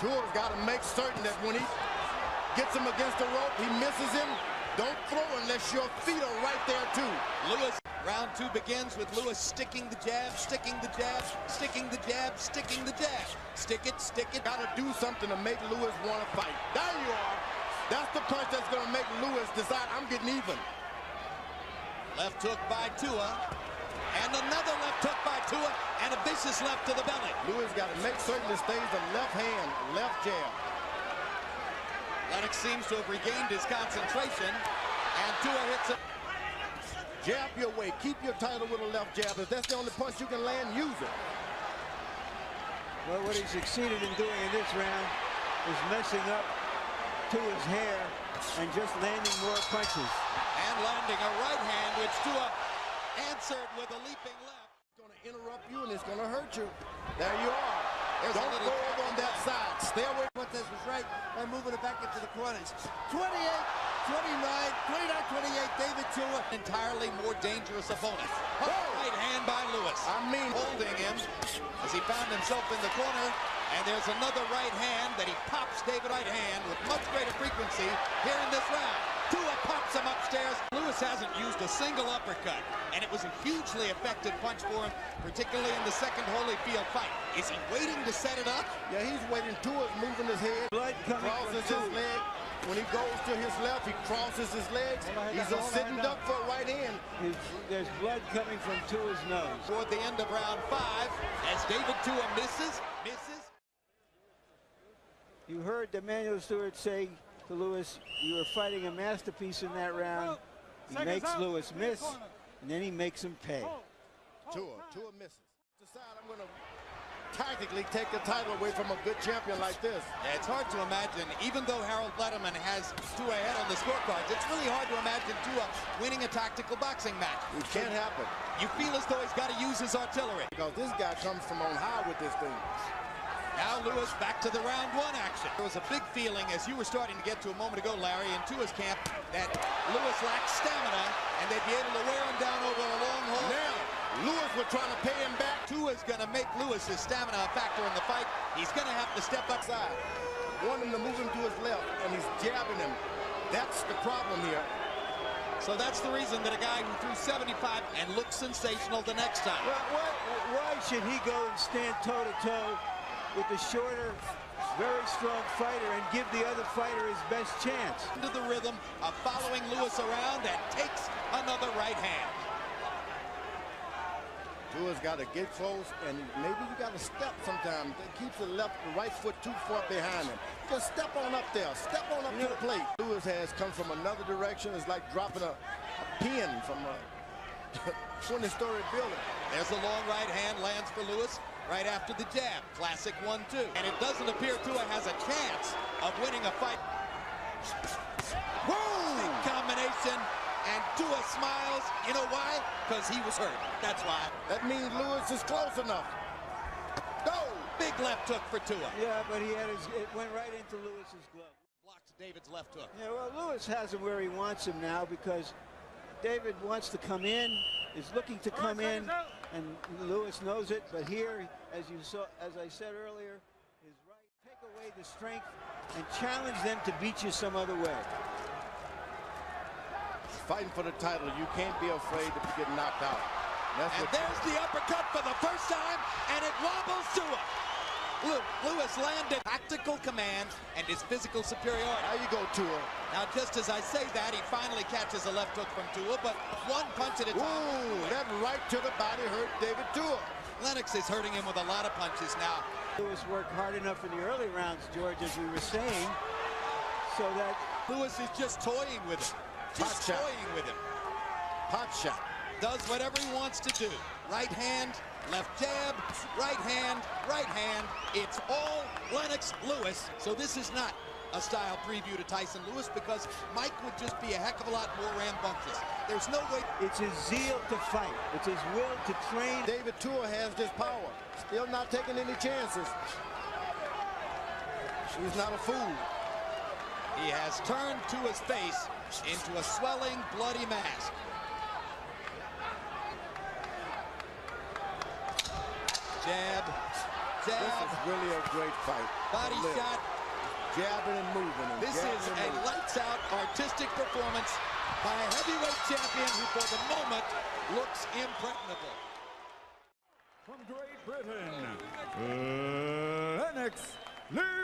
Tua's got to make certain that when he gets him against the rope, he misses him. Don't throw unless your feet are right there too. Lewis, round 2 begins with Lewis sticking the jab, sticking the jab, sticking the jab, sticking the jab. Stick it, stick it. Got to do something to make Lewis want to fight. There you are. That's the punch that's going to make Lewis decide I'm getting even. Left hook by Tua. And another left hook by Tua. And a vicious left to the belly. Lewis got to make certain it stays the left hand, left jab. Lennox seems to have regained his concentration. And Tua hits it. Jab your way. Keep your title with a left jab. If that's the only punch you can land, use it. Well, what he succeeded in doing in this round is messing up Tua's hair and just landing more punches. And landing a right hand, which Tua answered with a leaping left. It's going to interrupt you and it's going to hurt you. There you are. There's Don't go over on that side. Stay away. Cortez was right by moving it back into the corners. 28, 29, 29-28, David Tua. Entirely more dangerous opponent. Right hand by Lewis. I mean, holding him as he found himself in the corner. And there's another right hand that he pops David right hand with much greater frequency here in this round. Tua pops him upstairs. Lewis hasn't used a single uppercut, and it was a hugely effective punch for him, particularly in the second Holyfield fight. Is he waiting to set it up? Yeah, he's waiting. Tua's moving his head. Blood coming crosses from his leg. When he goes to his left, he crosses his legs. He's a sitting duck for a right hand. There's blood coming from Tua's nose. Toward the end of round 5, as David Tua misses. You heard Emmanuel Stewart say to Lewis, you were fighting a masterpiece in that round. He makes Lewis miss, and then he makes him pay. Tua misses. Decide I'm going to tactically take the title away from a good champion like this. Yeah, it's hard to imagine, even though Harold Letterman has Tua ahead on the scorecards, it's really hard to imagine Tua winning a tactical boxing match. It can't happen. You feel as though he's got to use his artillery. Because this guy comes from on high with this thing. Now Lewis back to the round 1 action. There was a big feeling, as you were starting to get to a moment ago, Larry, in Tua's camp, that Lewis lacks stamina, and they'd be able to wear him down over a long haul. Now, Lewis was trying to pay him back. Tua's going to make Lewis's stamina a factor in the fight. He's going to have to step upside. Want him to move him to his left, and he's jabbing him. That's the problem here. So that's the reason that a guy who threw 75 and looked sensational the next time. Well, why should he go and stand toe-to-toe with the shorter, very strong fighter and give the other fighter his best chance? Into the rhythm of following Lewis around and takes another right hand. Tua's got to get close, and maybe you got to step sometimes. It keeps the right foot too far behind him. Just step on up there. Step on up to the plate. Lewis has come from another direction. It's like dropping a pin from a 20-story building. There's a long right hand, lands for Lewis right after the jab. Classic 1-2. And it doesn't appear Tua has a chance of winning a fight. Whoa! Big combination. And Tua smiles. You know why? Because he was hurt. That's why. That means Lewis is close enough. Go! Big left hook for Tua. Yeah, but it went right into Lewis's glove. Blocks David's left hook. Yeah, well, Lewis has him where he wants him now because David wants to come in, is looking to come in, and Lewis knows it. But here, as I said earlier, is right. Take away the strength and challenge them to beat you some other way. Fighting for the title, you can't be afraid to get knocked out. And there's the uppercut for the first time, and it wobbles Tua. Lewis landed tactical command and his physical superiority. There you go, Tua. Now, just as I say that, he finally catches a left hook from Tua, but one punch at a time. Ooh, that right to the body hurt David Tua. Lennox is hurting him with a lot of punches now. Lewis worked hard enough in the early rounds, George, as we were saying, so that Lewis is just toying with him. Just toying with him. Pot shot. Does whatever he wants to do. Right hand, left jab, right hand, right hand. It's all Lennox Lewis. So this is not a style preview to Tyson Lewis because Mike would just be a heck of a lot more rambunctious. There's no way. It's his zeal to fight. It's his will to train. David Tua has this power. Still not taking any chances. He's not a fool. He has turned Tua's face into a swelling, bloody mask. Jab, jab. This is really a great fight. Body shot. Jabbing and moving. This is a lights-out artistic performance by a heavyweight champion who, for the moment, looks impregnable. From Great Britain, Lennox Lewis.